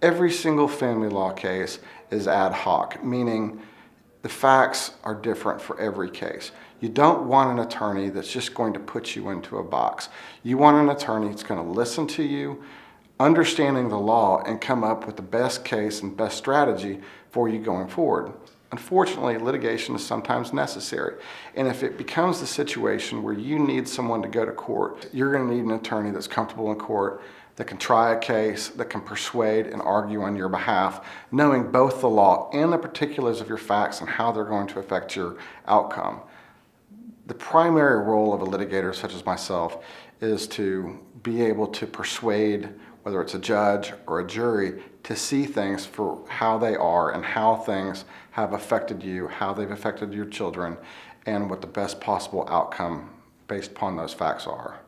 Every single family law case is ad hoc, meaning the facts are different for every case. You don't want an attorney that's just going to put you into a box. You want an attorney that's going to listen to you, understanding the law, and come up with the best case and best strategy for you going forward. Unfortunately, litigation is sometimes necessary. And if it becomes the situation where you need someone to go to court, you're going to need an attorney that's comfortable in court, that can try a case, that can persuade and argue on your behalf, knowing both the law and the particulars of your facts and how they're going to affect your outcome. The primary role of a litigator such as myself is to be able to persuade, whether it's a judge or a jury, to see things for how they are and how things have affected you, how they've affected your children, and what the best possible outcome based upon those facts are.